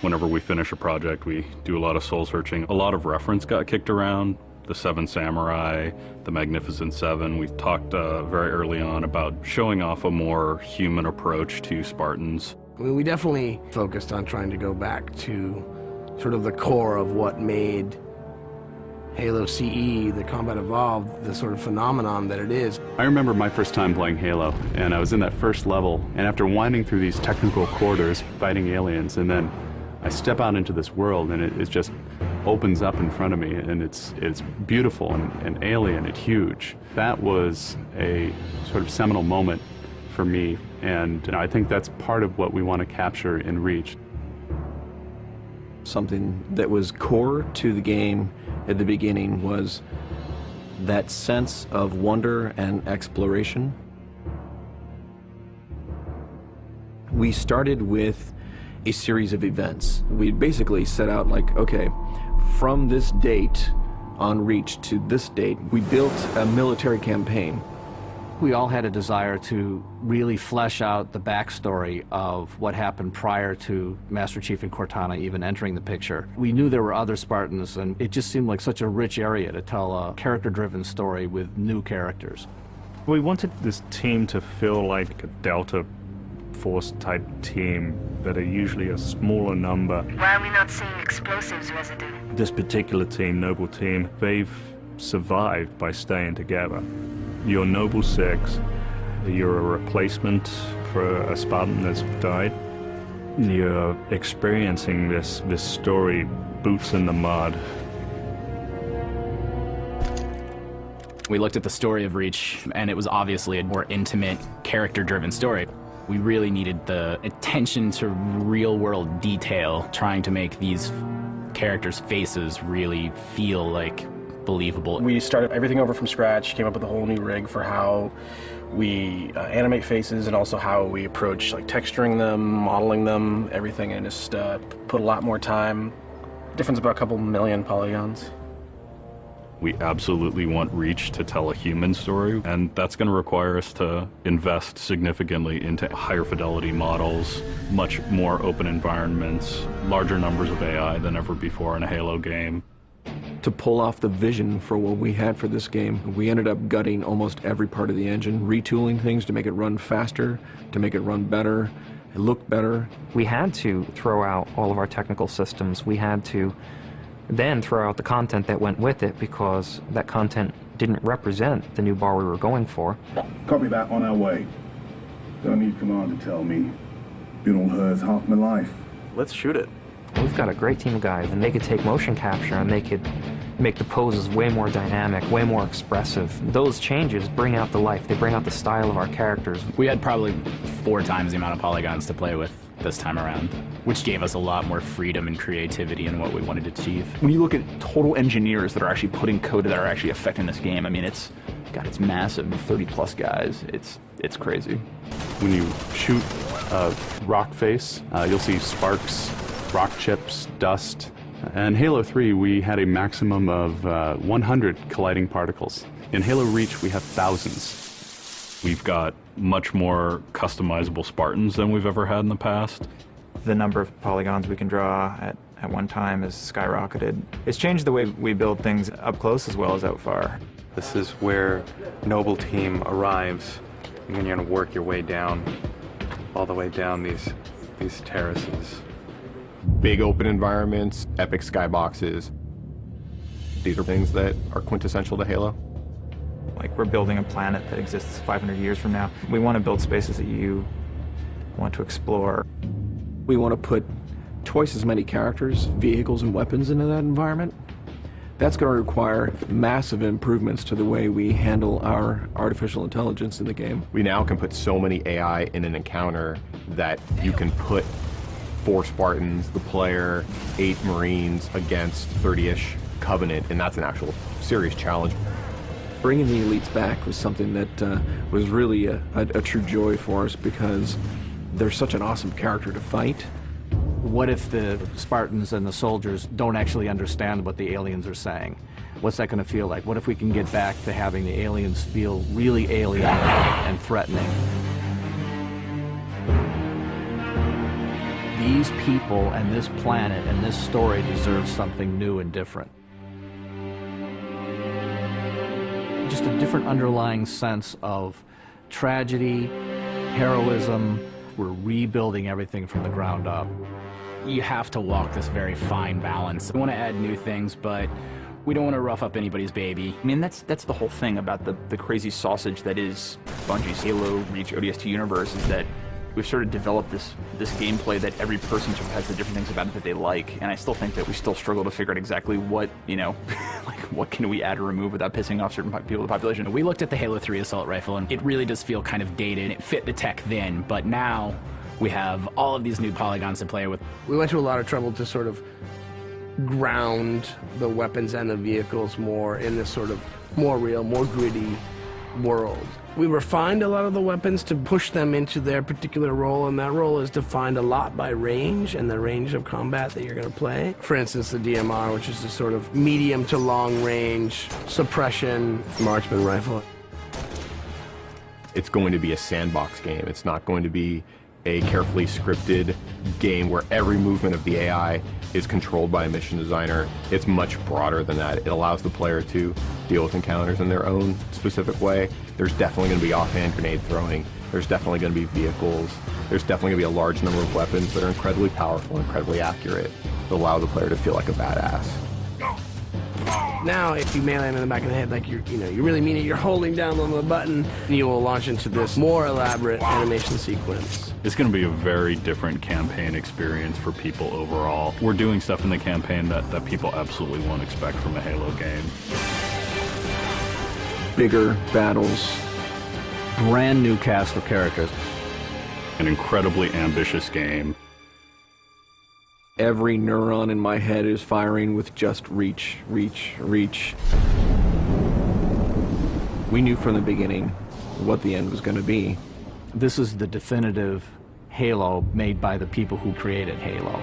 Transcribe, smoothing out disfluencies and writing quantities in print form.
Whenever we finish a project, we do a lot of soul searching. A lot of reference got kicked around. The Seven Samurai, the Magnificent Seven. We talked very early on about showing off a more human approach to Spartans. We definitely focused on trying to go back to sort of the core of what made Halo CE, the Combat Evolved, the sort of phenomenon that it is. I remember my first time playing Halo, and I was in that first level, and after winding through these technical corridors, fighting aliens, and then I step out into this world, and it just opens up in front of me, and it's beautiful and alien and huge. That was a sort of seminal moment for me, and I think that's part of what we want to capture in Reach. Something that was core to the game at the beginning was that sense of wonder and exploration. We started with a series of events. We basically set out like, okay, from this date on Reach to this date, we built a military campaign. We all had a desire to really flesh out the backstory of what happened prior to Master Chief and Cortana even entering the picture. We knew there were other Spartans, and it just seemed like such a rich area to tell a character-driven story with new characters. We wanted this team to feel like a Delta Force type team that are usually a smaller number. Why are we not seeing explosives residue? This particular team, Noble Team, they've survived by staying together. You're Noble Six, you're a replacement for a Spartan that's died. You're experiencing this story, boots in the mud. We looked at the story of Reach, and it was obviously a more intimate, character-driven story. We really needed the attention to real-world detail, trying to make these characters' faces really feel like believable. We started everything over from scratch, came up with a whole new rig for how we animate faces and also how we approach like texturing them, modeling them, everything, and just put a lot more time. Difference about a couple million polygons. We absolutely want Reach to tell a human story, and that's going to require us to invest significantly into higher fidelity models, much more open environments, larger numbers of AI than ever before in a Halo game. To pull off the vision for what we had for this game, we ended up gutting almost every part of the engine, retooling things to make it run faster, to make it run better, it looked better. We had to throw out all of our technical systems. We had to then throw out the content that went with it because that content didn't represent the new bar we were going for. Copy that, on our way. Don't need command to tell me. Been on hers half my life. Let's shoot it. We've got a great team of guys, and they could take motion capture and they could make the poses way more dynamic, way more expressive. Those changes bring out the life. They bring out the style of our characters. We had probably 4 times the amount of polygons to play with this time around, which gave us a lot more freedom and creativity in what we wanted to achieve. When you look at total engineers that are actually putting code that are actually affecting this game, I mean, it's massive, 30+ guys. It's crazy. When you shoot a rock face, you'll see sparks, rock chips, dust. In Halo 3, we had a maximum of 100 colliding particles. In Halo Reach, we have thousands. We've got much more customizable Spartans than we've ever had in the past. The number of polygons we can draw at one time has skyrocketed. It's changed the way we build things up close as well as out far. This is where Noble Team arrives, and then you're going to work your way down, all the way down these terraces. Big open environments, epic skyboxes. These are things that are quintessential to Halo. Like, we're building a planet that exists 500 years from now. We want to build spaces that you want to explore. We want to put twice as many characters, vehicles, and weapons into that environment. That's going to require massive improvements to the way we handle our artificial intelligence in the game. We now can put so many AI in an encounter that you can put 4 Spartans, the player, 8 Marines against 30-ish Covenant, and that's an actual serious challenge. Bringing the elites back was something that was really a true joy for us because they're such an awesome character to fight. What if the Spartans and the soldiers don't actually understand what the aliens are saying? What's that going to feel like? What if we can get back to having the aliens feel really alien and threatening? The these people and this planet and this story deserves something new and different. Just a different underlying sense of tragedy, heroism. We're rebuilding everything from the ground up. You have to walk this very fine balance. We want to add new things, but we don't want to rough up anybody's baby. I mean, that's the whole thing about the crazy sausage that is Bungie's Halo Reach ODST universe, is that we've sort of developed this gameplay that every person sort of has the different things about it that they like, and I still think that we still struggle to figure out exactly what, you know, like what can we add or remove without pissing off certain people of the population. We looked at the Halo 3 assault rifle, and it really does feel kind of dated. It fit the tech then, but now we have all of these new polygons to play with. We went to a lot of trouble to sort of ground the weapons and the vehicles more in this sort of more real, more gritty world. We refined a lot of the weapons to push them into their particular role, and that role is defined a lot by range and the range of combat that you're going to play. For instance, the DMR, which is a sort of medium to long range suppression marksman rifle. It's going to be a sandbox game. It's not going to be a carefully scripted game where every movement of the AI is controlled by a mission designer. It's much broader than that. It allows the player to deal with encounters in their own specific way. There's definitely going to be offhand grenade throwing. There's definitely going to be vehicles. There's definitely going to be a large number of weapons that are incredibly powerful, incredibly accurate, that allow the player to feel like a badass. Now, if you melee him in the back of the head like you really mean it, you're holding down on the button, and you will launch into this more elaborate animation sequence. It's going to be a very different campaign experience for people overall. We're doing stuff in the campaign that people absolutely won't expect from a Halo game. Bigger battles. Brand new cast of characters. An incredibly ambitious game. Every neuron in my head is firing with just reach, reach, reach. We knew from the beginning what the end was going to be. This is the definitive Halo made by the people who created Halo.